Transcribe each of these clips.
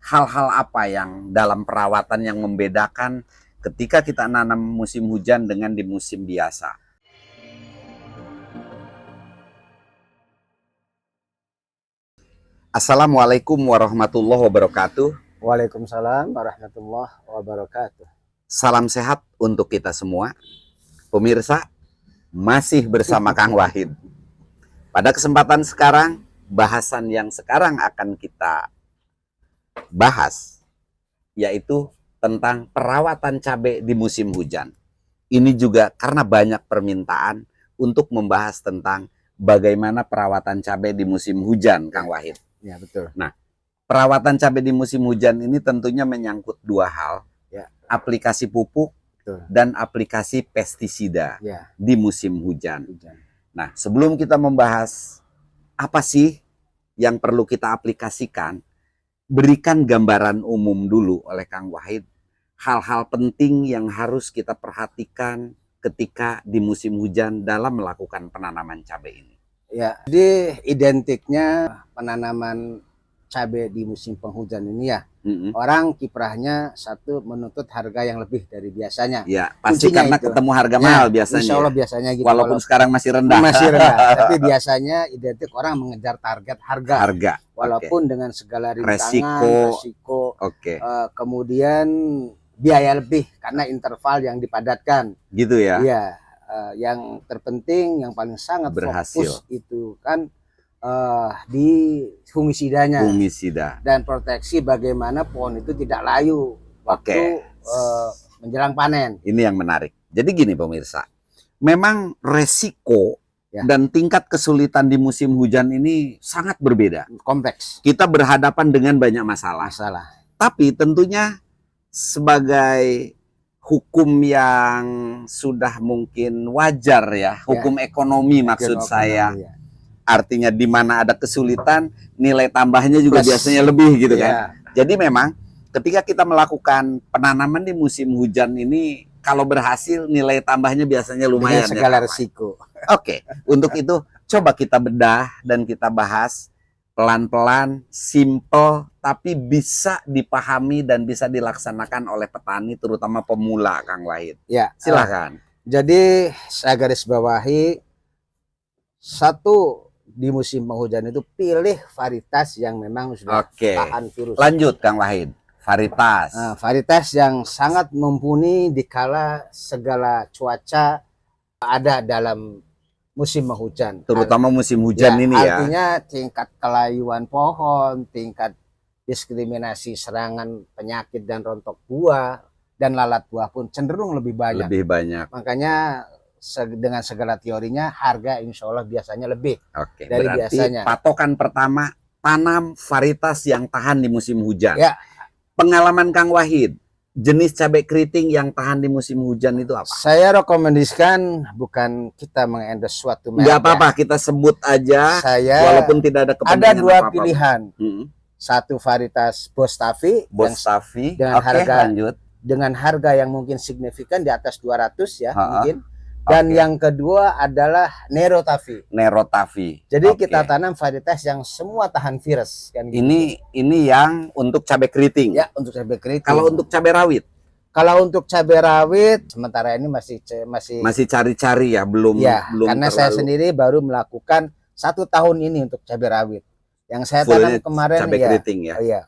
hal-hal apa yang dalam perawatan yang membedakan ketika kita nanam musim hujan dengan di musim biasa? Assalamualaikum warahmatullahi wabarakatuh. Waalaikumsalam warahmatullahi wabarakatuh. Salam sehat untuk kita semua. Pemirsa, masih bersama Kang Wahid. Pada kesempatan sekarang, bahasan yang sekarang akan kita bahas yaitu tentang perawatan cabai di musim hujan. Ini juga karena banyak permintaan untuk membahas tentang bagaimana perawatan cabai di musim hujan, Kang Wahid. Ya, betul. Nah, perawatan cabai di musim hujan ini tentunya menyangkut dua hal, ya. Aplikasi pupuk Betul. Dan aplikasi pestisida ya. Di musim hujan. Nah, sebelum kita membahas apa sih yang perlu kita aplikasikan, berikan gambaran umum dulu oleh Kang Wahid, hal-hal penting yang harus kita perhatikan ketika di musim hujan dalam melakukan penanaman cabai ini. Ya, jadi identiknya penanaman cabai di musim penghujan ini ya, orang kiprahnya satu menuntut harga yang lebih dari biasanya. Ya, pasti karena itu ketemu harga mahal biasanya. Insya Allah biasanya gitu. Walaupun sekarang masih rendah. Masih rendah, tapi biasanya identik orang mengejar target harga. Walaupun dengan segala rintangan, resiko, kemudian biaya lebih karena interval yang dipadatkan. Gitu ya. Iya. Yang terpenting, yang paling sangat berhasil fokus itu kan di fungisidanya. Dan proteksi bagaimana pohon itu tidak layu waktu menjelang panen. Ini yang menarik. Jadi gini pemirsa, memang resiko dan tingkat kesulitan di musim hujan ini sangat berbeda. Kompleks. Kita berhadapan dengan banyak masalah. Tapi tentunya sebagai hukum yang sudah mungkin wajar ya, hukum ekonomi maksud saya. Artinya di mana ada kesulitan, nilai tambahnya juga biasanya lebih gitu kan. Jadi memang ketika kita melakukan penanaman di musim hujan ini, kalau berhasil nilai tambahnya biasanya lumayan. Dengan segala resiko. Untuk itu coba kita bedah dan kita bahas pelan-pelan, simple, tapi bisa dipahami dan bisa dilaksanakan oleh petani, terutama pemula, Kang Wahid. Ya, silakan. Jadi saya garis bawahi, satu, di musim penghujan itu pilih varietas yang memang sudah tahan virus. Lanjut, Kang Wahid. Varietas. Varietas yang sangat mumpuni dikala segala cuaca ada dalam musim penghujan, terutama musim hujan ini ya. Artinya tingkat kelayuan pohon, tingkat diskriminasi serangan penyakit dan rontok buah dan lalat buah pun cenderung lebih banyak. Makanya dengan segala teorinya harga insya Allah biasanya lebih dari biasanya. Patokan pertama, tanam varietas yang tahan di musim hujan. Pengalaman Kang Wahid, jenis cabai keriting yang tahan di musim hujan itu apa? Saya rekomendasikan, bukan kita mengendorse suatu merek. Nggak apa-apa, kita sebut aja. Walaupun tidak ada kepentingan. Ada dua pilihan. Satu varietas Bostavi dengan harga yang mungkin signifikan di atas 200 ya mungkin. Dan yang kedua adalah Nerotavi. Jadi kita tanam varietas yang semua tahan virus kan gitu. Ini yang untuk cabai keriting. Ya, untuk cabai keriting. Kalau untuk cabai rawit? Kalau untuk cabai rawit sementara ini masih cari-cari ya, belum karena saya sendiri baru melakukan 1 tahun ini untuk cabai rawit. Yang saya tanam kemarin cabai keriting ya.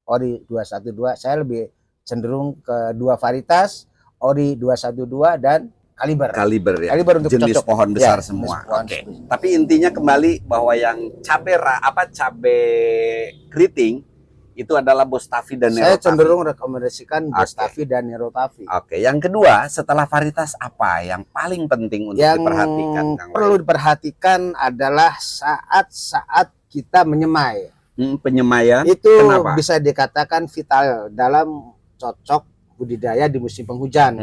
Ori 212, saya lebih cenderung ke dua varietas, Ori 212 dan Kaliber ya. Kaliber untuk jenis cocok. Pohon besar semua. Tapi intinya kembali bahwa yang cabai keriting itu adalah Bostavi dan Nerotavi. Saya cenderung rekomendasikan Bostavi dan Nerotavi. Yang kedua, setelah varietas apa yang paling penting untuk diperhatikan? Yang perlu diperhatikan adalah saat kita menyemai. Penyemaian itu bisa dikatakan vital dalam cocok budidaya di musim penghujan.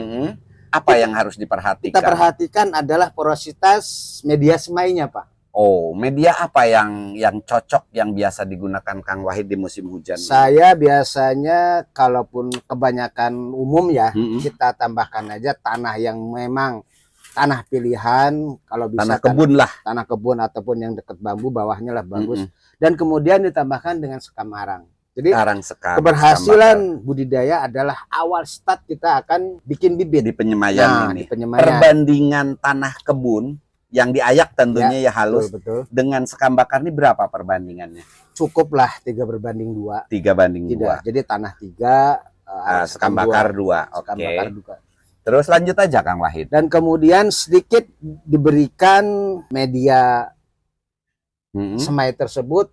Apa yang harus diperhatikan? Kita perhatikan adalah porositas media semainya, Pak. Media apa yang cocok yang biasa digunakan Kang Wahid di musim hujan? Saya biasanya kalaupun kebanyakan umum ya, kita tambahkan aja tanah yang memang tanah pilihan, kalau bisa tanah kebun ataupun yang dekat bambu, bawahnya lah bagus. Dan kemudian ditambahkan dengan sekam arang. Jadi karang sekam, keberhasilan budidaya adalah awal start kita akan bikin bibit di penyemayan di ini. penyemayan. Perbandingan tanah kebun yang diayak tentunya ya halus betul. dengan sekam bakar ini berapa perbandingannya? Cukuplah 3:2. 3:2. Jadi tanah 3, sekam bakar 2. Sekam Oke. bakar 2. Terus lanjut aja Kang Wahid. Dan kemudian sedikit diberikan media semai tersebut,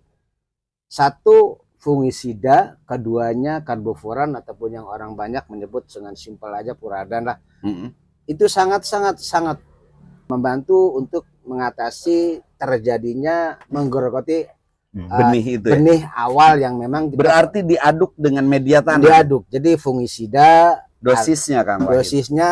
satu fungisida, keduanya karboforan ataupun yang orang banyak menyebut dengan simpel aja puradan lah. Itu sangat membantu untuk mengatasi terjadinya menggerogoti benih itu benih awal yang memang berarti diaduk dengan media tanah. Diaduk. Jadi fungisida dosisnya Kang Wahid. Dosisnya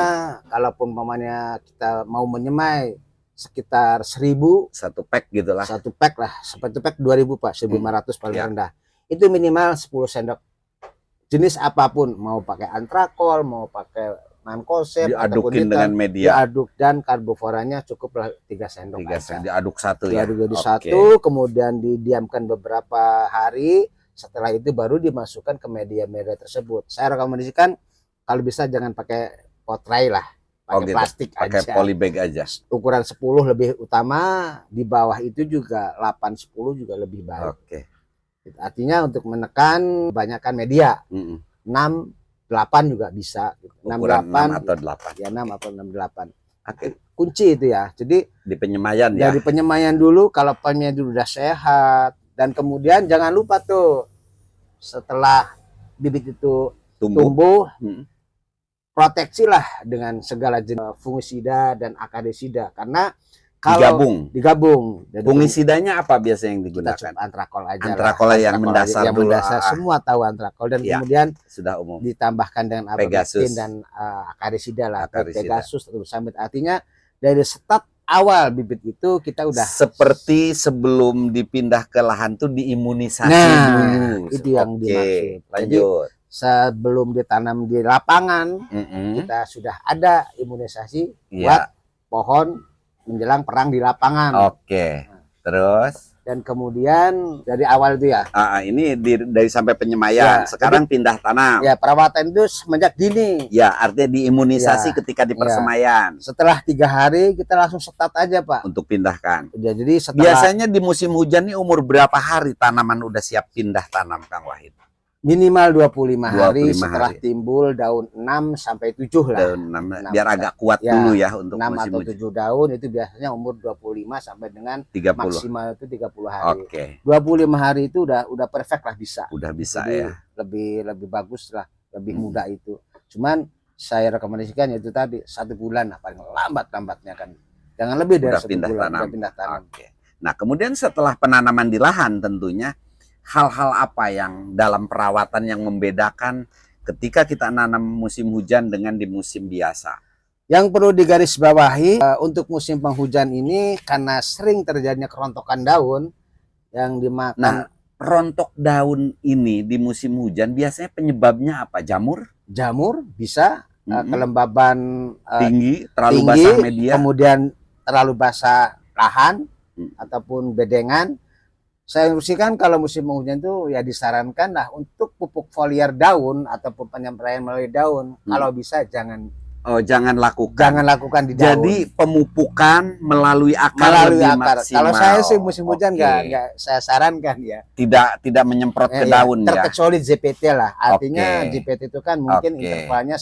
kalaupun umpamanya kita mau menyemai sekitar 1.000 satu pack gitulah. Satu pack lah, satu pack 2.000 Pak, 1.500 paling rendah. Itu minimal 10 sendok. Jenis apapun, mau pakai antrakol, mau pakai mankosep, diadukin dengan media. Diaduk dan karboforannya cukuplah 3 sendok. 3 sendok diaduk satu ya. Diaduk satu, kemudian didiamkan beberapa hari. Setelah itu baru dimasukkan ke media-media tersebut. Saya rekomendasikan kalau bisa jangan pakai potray lah. Pakai plastik pakai aja. polybag aja. Ukuran 10 lebih utama, di bawah itu juga 8-10 juga lebih baik. Oke. Artinya untuk menekan banyakkan media. 6-8 juga bisa. Ukuran 6 atau 8. Ya 6 atau 6-8. Oke. Kunci itu ya. Jadi di penyemaian ya. Dari penyemaian dulu, kalau penyemaian dulu udah sehat, dan kemudian jangan lupa tuh setelah bibit itu tumbuh, proteksilah dengan segala jenis fungisida dan akadesida, karena kalau digabung. Fungisidanya apa biasanya yang digunakan? Antrakol aja. Antrakol yang mendasar yang dulu. Mendasar, semua tahu antrakol, dan kemudian sudah umum ditambahkan dengan Pegasus dan akadesida lah, Pegasus atau Samit. Artinya dari start awal bibit itu kita udah seperti sebelum dipindah ke lahan tuh diimunisasi dulu. Itu yang dimaksud. Lanjut. Jadi sebelum ditanam di lapangan kita sudah ada imunisasi buat pohon menjelang perang di lapangan. Oke. Terus dan kemudian dari awal itu ya. Ini dari sampai penyemaian. Sekarang pindah tanam. Ya, perawatan itu semenjak dini. Ya, artinya diimunisasi ketika di persemaian. Setelah 3 hari kita langsung start aja Pak. Untuk pindahkan. Ya, jadi biasanya di musim hujan ini umur berapa hari tanaman udah siap pindah tanam Kang Wahid? Minimal 25 hari setelah timbul daun 6 sampai 7 lah. Daun 6, biar agak kuat dulu ya untuk 6 atau 7 daun itu biasanya umur 25 sampai dengan 30. Maksimal itu 30 hari. Oke. 25 hari itu udah perfect lah bisa. Udah bisa. Jadi, ya. Lebih bagus lah, lebih mudah itu. Cuman saya rekomendasikan itu tadi 1 bulan lah paling lambatnya kan. Jangan lebih dari 1 bulan pindah tanam. Oke. Nah, kemudian setelah penanaman di lahan tentunya hal-hal apa yang dalam perawatan yang membedakan ketika kita nanam musim hujan dengan di musim biasa? Yang perlu digarisbawahi untuk musim penghujan ini karena sering terjadinya kerontokan daun yang dimakan. Nah, rontok daun ini di musim hujan biasanya penyebabnya apa? Jamur? Jamur bisa, kelembaban tinggi, terlalu basah media, kemudian terlalu basah lahan ataupun bedengan. Saya instruksikan kalau musim penghujan itu ya disarankan lah untuk pupuk foliar daun ataupun penyampaian melalui daun. Kalau bisa jangan lakukan. Jangan lakukan di daun. Jadi pemupukan melalui akar lebih maksimal. Kalau saya sih musim hujan nggak saya sarankan ya. Tidak menyemprot ke daun ya. Terkecuali JPT lah. Artinya JPT itu kan mungkin intervalnya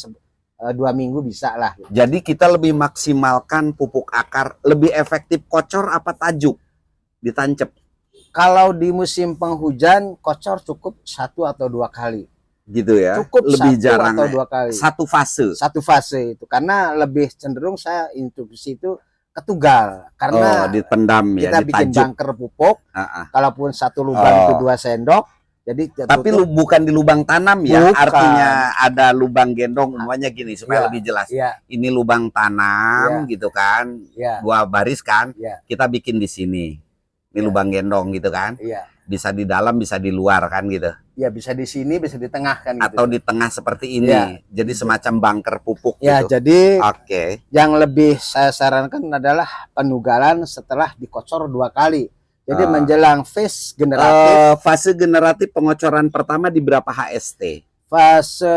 2 minggu bisa lah. Jadi kita lebih maksimalkan pupuk akar, lebih efektif kocor apa tajuk ditancap? Kalau di musim penghujan kocor cukup 1 atau 2 kali. Gitu ya. Cukup lebih 1 jarang atau 2 kali. Satu fase itu. Karena lebih cenderung saya instruksi itu ketugal. Karena dipendam ya, kita bikin bangker pupuk. Kalaupun 1 lubang itu 2 sendok. Jadi tapi bukan di lubang tanam ya. Bukan. Artinya ada lubang gendong umumnya gini supaya lebih jelas. Ini lubang tanam gitu kan. 2 baris kan. Kita bikin di sini. Ini lubang gendong gitu kan. Bisa di dalam, bisa di luar kan gitu. Ya bisa di sini, bisa di tengah kan. Atau gitu. Di tengah seperti ini. Jadi semacam bangker pupuk ya, gitu. Jadi yang lebih saya sarankan adalah penugalan setelah dikocor 2 kali. Jadi menjelang fase generatif. Fase generatif pengocoran pertama di berapa HST? Fase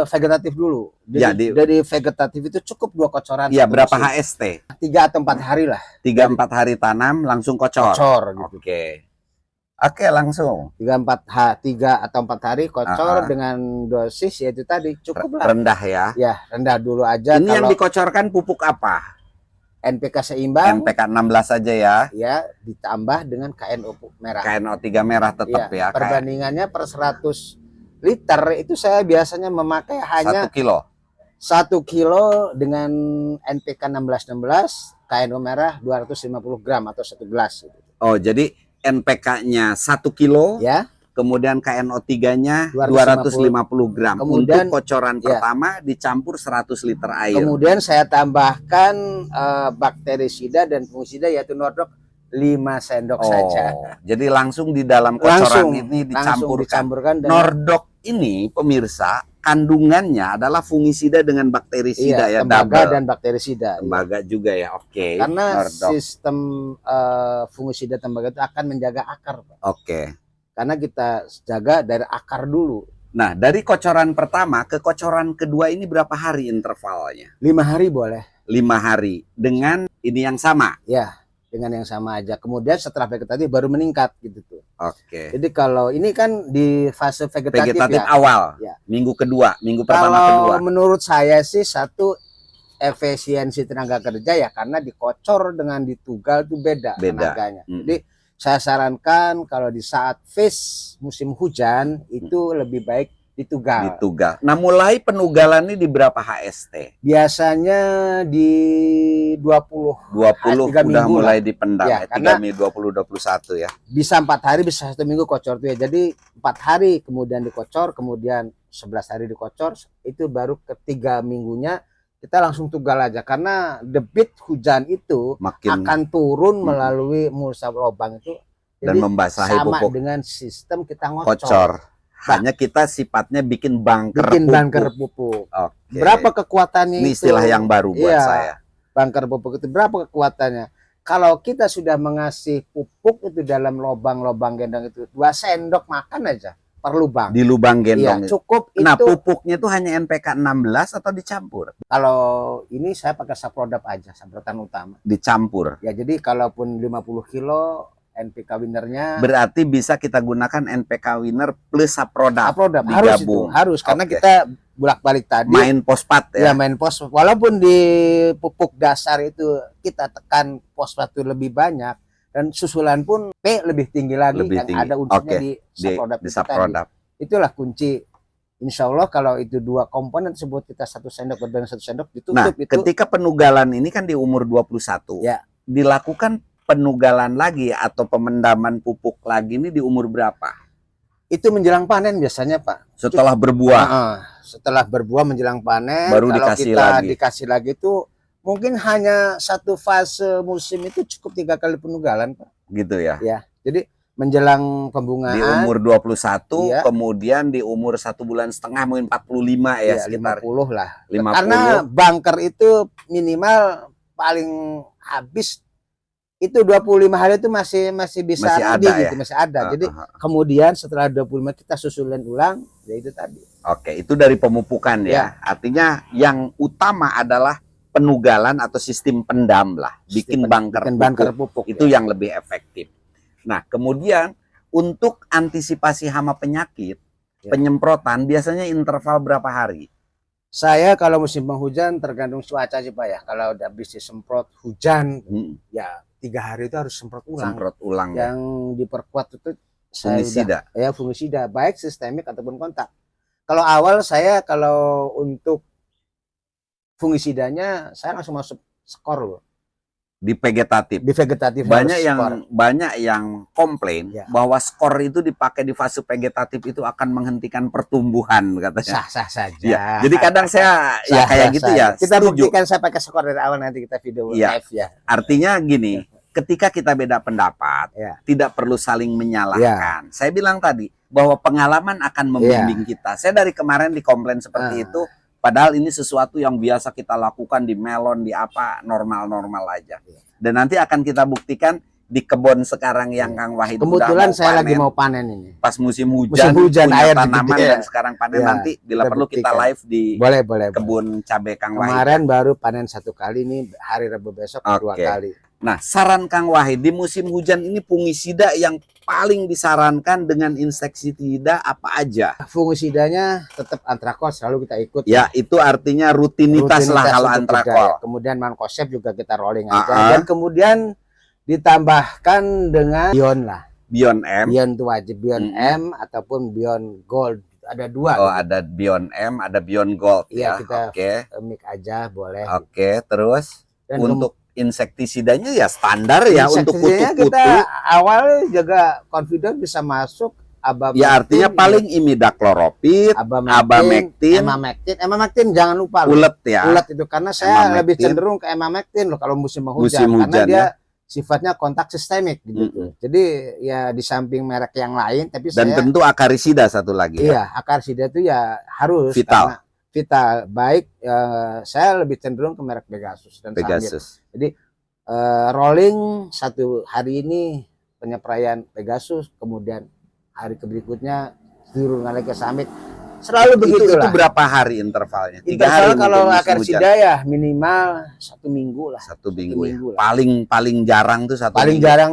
vegetatif dulu. Jadi, Ya, dari vegetatif itu cukup 2 kocoran. Iya, berapa musim. HST? 3 atau 4 hari lah. 3-4 hari tanam langsung kocor. Gitu. Oke, langsung. 3 atau 4 hari kocor dengan dosis yaitu tadi cukup lah. Rendah ya. Ya, rendah dulu aja. Ini yang dikocorkan pupuk apa? NPK seimbang. NPK 16 saja ya. Ya, ditambah dengan KNO merah. KNO 3 merah tetap ya. Perbandingannya per 100 liter itu saya biasanya memakai hanya 1 kilo. 1 kilo dengan NPK 1616, KNO merah 250 gram atau 1 gelas. Oh, jadi NPK-nya 1 kilo, ya. Kemudian KNO 3-nya 250 gram. Kemudian, untuk kocoran pertama dicampur 100 liter air. Kemudian saya tambahkan bakterisida dan fungisida yaitu Nordok 5 sendok saja. Jadi langsung di dalam kocoran ini dicampurkan. Nordok ini pemirsa kandungannya adalah fungisida dengan bakterisida ya, tembaga dan bakterisida. Tembaga juga ya. Oke. Karena Nordok. sistem fungisida tembaga itu akan menjaga akar, Pak. Oke. Karena kita jaga dari akar dulu. Nah, dari kocoran pertama ke kocoran kedua ini berapa hari intervalnya? 5 hari boleh. 5 hari dengan ini yang sama. Ya. Dengan yang sama aja. Kemudian setelah vegetatif baru meningkat gitu tuh. Oke. Jadi kalau ini kan di fase vegetatif ya. awal. Ya. Minggu pertama kedua. Menurut saya sih satu efisiensi tenaga kerja ya karena dikocor dengan ditugal itu beda. Tenaganya. Jadi saya sarankan kalau di saat phase musim hujan itu lebih baik ditugal. Nah, mulai penugalan ini di berapa HST? Biasanya di 20 udah mulai dipendam ya, 3 Mei 2021 ya. Bisa 4 hari, bisa 1 minggu kocor tuh ya. Jadi 4 hari kemudian dikocor, kemudian 11 hari dikocor, itu baru ke 3 minggunya kita langsung tugal aja karena debit hujan itu akan turun melalui mulsa lubang itu dan membasahi sama pupuk dengan sistem kita ngocor. Hanya kita sifatnya bikin bunker pupuk. Okay. Berapa kekuatannya ini istilah yang baru buat saya. Bunker pupuk itu berapa kekuatannya? Kalau kita sudah mengasih pupuk itu dalam lubang-lubang gendong itu 2 sendok makan aja per lubang. Di lubang gendong. Iya, cukup itu. Nah, pupuknya itu hanya NPK 16 atau dicampur? Kalau ini saya pakai Saprodap aja, semprotan utama. Dicampur. Ya, jadi kalaupun 50 kilo NPK winernya berarti bisa kita gunakan NPK winner plus Saprodap. Harus itu, harus karena kita bolak-balik tadi main fosfat ya. Ya, main fosfat. Walaupun di pupuk dasar itu kita tekan fosfat itu lebih banyak dan susulan pun P lebih tinggi lagi ada unsurnya di Saprodap. Itulah kunci. Insya Allah kalau itu 2 komponen tersebut kita 1 sendok berbanding 1 sendok ditutup. Nah, ketika penugalan ini kan di umur 21. Ya. Dilakukan penugalan lagi atau pemendaman pupuk lagi ini di umur berapa? Itu menjelang panen biasanya, Pak. Setelah berbuah. Setelah berbuah menjelang panen baru kalau dikasih lagi itu mungkin hanya 1 fase musim itu cukup 3 kali penugalan, Pak. Gitu ya. Ya. Jadi menjelang pembungaan di umur 21 kemudian di umur 1,5 bulan mungkin 45 ya, sekitar 50 lah. 50. Karena bunker itu minimal paling habis itu 25 hari itu masih bisa masih ada. Jadi kemudian setelah 25 kita susulan ulang ya itu tadi. Oke, itu dari pemupukan ya. Artinya yang utama adalah penugalan atau sistem pendam lah, bikin bunker pupuk. Itu yang lebih efektif. Nah, kemudian untuk antisipasi hama penyakit, penyemprotan biasanya interval berapa hari? Saya kalau musim penghujan tergantung cuaca sih, Pak ya. Kalau udah habis disemprot hujan ya 3 hari itu harus semprot ulang. Yang diperkuat itu fungisida baik sistemik ataupun kontak. Kalau awal saya kalau untuk fungisidanya saya langsung masuk skor loh. Di vegetatif banyak yang komplain bahwa skor itu dipakai di fase vegetatif itu akan menghentikan pertumbuhan katanya. Sah saja. Ya, jadi kadang saya kayak gitu ya. Kita buktikan saya pakai skor dari awal, nanti kita video live ya. Artinya gini, ketika kita beda pendapat, tidak perlu saling menyalahkan. Saya bilang tadi bahwa pengalaman akan membimbing kita. Saya dari kemarin dikomplain seperti itu. Padahal ini sesuatu yang biasa kita lakukan di melon, di apa, normal-normal aja. Dan nanti akan kita buktikan di kebun sekarang yang Kang Wahid kebetulan udah saya lagi panen, mau panen ini. pas musim hujan Musim hujan, punya air tanaman gede. dan sekarang panen, Ya, nanti bila kita perlu kita buktikan. live di Boleh. kebun cabai Kang Wahid. Kemarin baru panen 1 kali nih, hari Rabu besok 2 kali. Nah, saran Kang Wahid di musim hujan ini fungisida yang paling disarankan dengan insektisida apa aja? Fungisidanya tetap antrakol selalu kita ikut. Ya, itu artinya rutinitas lah kalau untuk antrakol. kita, ya. Kemudian mankoseb juga kita rolling aja. Dan kemudian ditambahkan dengan Bion lah. Bion M. Bion itu wajib, Bion M ataupun Bion Gold. Ada 2. Oh, gitu. Ada Bion M, ada Bion Gold. Iya, ya. kita mix aja boleh. Oke, terus dan untuk insektisidanya ya standar ya untuk kutu-kutu. Kita awal juga confident bisa masuk Abamectin. Ya artinya paling imidacloropid, Abamectin. Emamectin jangan lupa loh. Ulet ya. Ulet itu karena saya lebih cenderung ke Emamectin loh kalau musim hujan, karena dia sifatnya kontak sistemik gitu. Jadi ya di samping merek yang lain, tapi dan tentu akarisida satu lagi. Iya, akarisida itu ya harus vital. Vital baik. Saya lebih cenderung ke merek Pegasus dan Pegasus. Jadi rolling 1 hari ini penyepraian Pegasus, kemudian hari berikutnya turun lagi ke Summit. Selalu begitu. Itu berapa hari intervalnya? 3 hari kalau akarisida ya minimal 1 minggu lah. 1 minggu ya. Paling jarang tuh 1 paling minggu. Jarang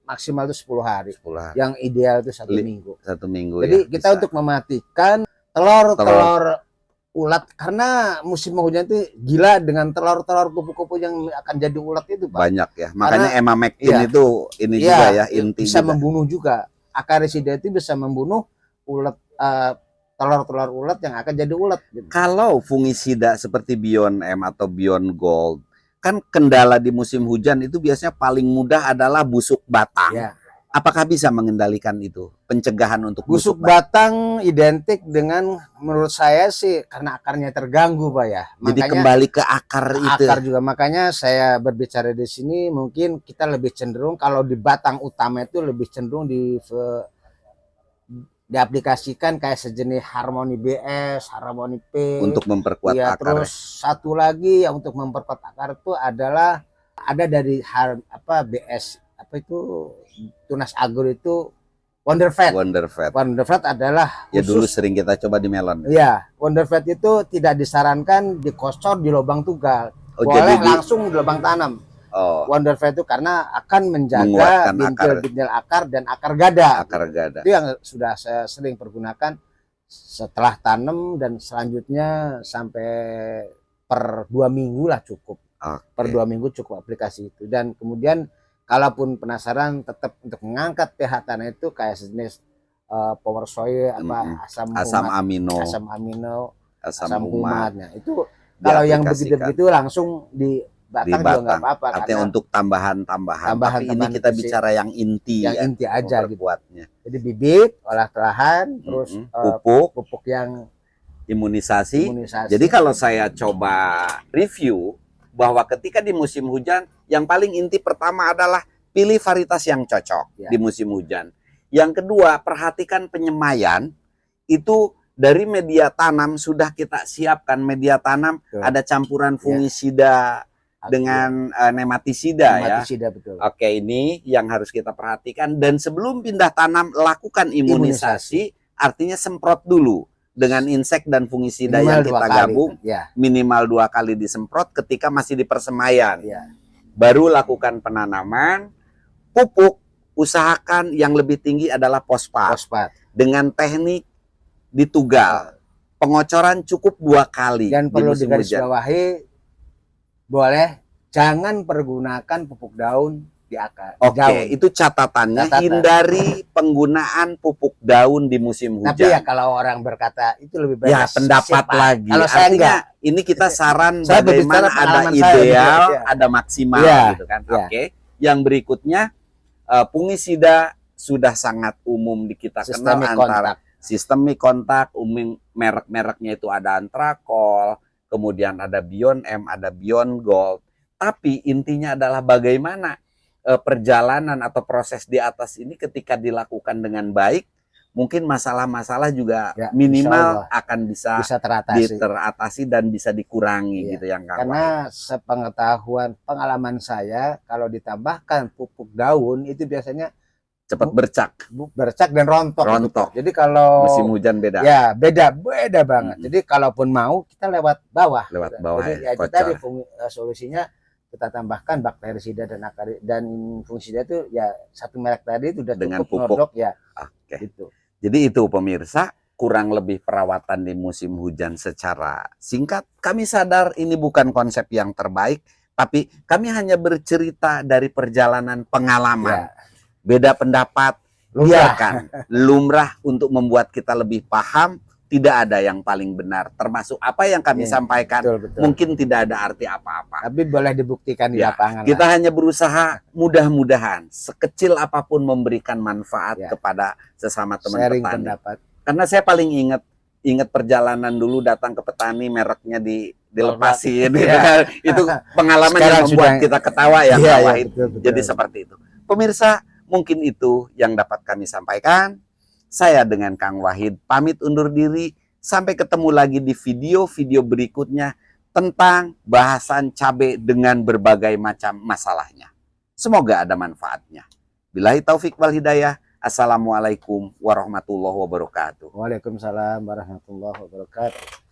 maksimal itu 10 hari. 10 hari. Yang ideal itu 1 minggu. 1 minggu. Jadi ya, kita bisa. Untuk mematikan telur ulat, karena musim hujan itu gila dengan telur kupu-kupu yang akan jadi ulat itu, Pak. Banyak ya. Makanya Emamectin itu ini juga ya inti bisa juga. Membunuh juga. Akarisida itu bisa membunuh ulat, telur ulat yang akan jadi ulat gitu. Kalau fungisida seperti Bion M atau Bion Gold, kan kendala di musim hujan itu biasanya paling mudah adalah busuk batang. Ya. Apakah bisa mengendalikan itu? Pencegahan untuk busuk batang identik dengan, menurut saya sih, karena akarnya terganggu, Pak ya. Jadi kembali ke akar itu. Akar juga, makanya saya berbicara di sini mungkin kita lebih cenderung kalau di batang utama itu lebih cenderung diaplikasikan kayak sejenis Harmony BS, Harmony P untuk memperkuat akar. Terus satu lagi yang untuk memperkuat akar itu adalah ada dari BS itu Tunas Agur itu Wonderfat. Wonderfat adalah ya dulu sering kita coba di melon. Iya, Wonderfat itu tidak disarankan dikosor di lubang tunggal. Boleh langsung di lubang tanam. Wonderfat itu karena akan menjaga bintil akar dan akar gada. Itu yang sudah saya sering pergunakan setelah tanam, dan selanjutnya sampai per 2 minggu lah cukup. Per 2 minggu cukup aplikasi itu. Dan kemudian kalaupun penasaran tetap untuk mengangkat pH tanah itu kayak sejenis power soil asam amino, asam humatnya itu kalau yang begitu langsung di batang juga nggak apa-apa. Artinya untuk tambahan. Tapi ini kita bicara yang inti, inti aja gitu. Buatnya. Jadi bibit, olah lahan, terus pupuk yang imunisasi. Jadi kalau saya coba review bahwa ketika di musim hujan, yang paling inti pertama adalah pilih varietas yang cocok di musim hujan. Yang kedua, perhatikan penyemaian. Itu dari media tanam sudah kita siapkan media tanam. Ada campuran fungisida dengan nematisida ya. Betul. Oke, ini yang harus kita perhatikan. Dan sebelum pindah tanam, lakukan imunisasi. Artinya semprot dulu dengan insek dan fungisida minimal yang kita gabung. Minimal 2 kali disemprot ketika masih di persemaian. Baru lakukan penanaman. Pupuk usahakan yang lebih tinggi adalah fosfat. Dengan teknik ditugal. Pengocoran cukup 2 kali. Dan perlu digarisbawahi, boleh jangan pergunakan pupuk daun di akar. Itu catatannya. Hindari penggunaan pupuk daun di musim hujan. Tapi ya kalau orang berkata itu lebih baik. Ya pendapat lagi. Kalau saya enggak. Ini kita saran bagaimana ada ideal, ada maksimal gitu kan. Yang berikutnya fungisida sudah sangat umum di kita kenal antara sistemik kontak, umum merek-mereknya itu ada Antrakol, kemudian ada Bion M, ada Bion Gold. Tapi intinya adalah bagaimana perjalanan atau proses di atas ini ketika dilakukan dengan baik, mungkin masalah-masalah juga Ya, minimal insya Allah akan bisa teratasi. teratasi dan bisa dikurangi Iya. gitu yang Kang Wahid. Karena sepengetahuan pengalaman saya, kalau ditambahkan pupuk daun itu biasanya Cepat bercak, bercak dan rontok. rontok. Jadi kalau Musim hujan beda. ya beda banget. Jadi kalaupun mau kita lewat bawah. Lewat bawah Jadi ya, itu tadi solusinya kita tambahkan bakterisida dan fungisida itu ya satu merek tadi itu udah dengan cukup pupuk ya. Oke. Gitu. Jadi itu pemirsa, kurang lebih perawatan di musim hujan secara singkat. Kami sadar ini bukan konsep yang terbaik, tapi kami hanya bercerita dari perjalanan pengalaman. Ya. Beda pendapat, biarkan lumrah untuk membuat kita lebih paham. Tidak ada yang paling benar, termasuk apa yang kami sampaikan. Betul. Mungkin tidak ada arti apa-apa. Tapi boleh dibuktikan di lapangan. Kita hanya berusaha mudah-mudahan sekecil apapun memberikan manfaat kepada sesama teman Sharing petani. pendapat. Karena saya paling ingat perjalanan dulu datang ke petani, mereknya dilepasin. Itu pengalaman yang membuat kita ketawa ya, Kang Wahid. Jadi seperti itu. Pemirsa, mungkin itu yang dapat kami sampaikan. Saya dengan Kang Wahid pamit undur diri. Sampai ketemu lagi di video-video berikutnya tentang bahasan cabai dengan berbagai macam masalahnya. Semoga ada manfaatnya. Billahi taufik wal hidayah. Assalamualaikum warahmatullahi wabarakatuh. Waalaikumsalam warahmatullahi wabarakatuh.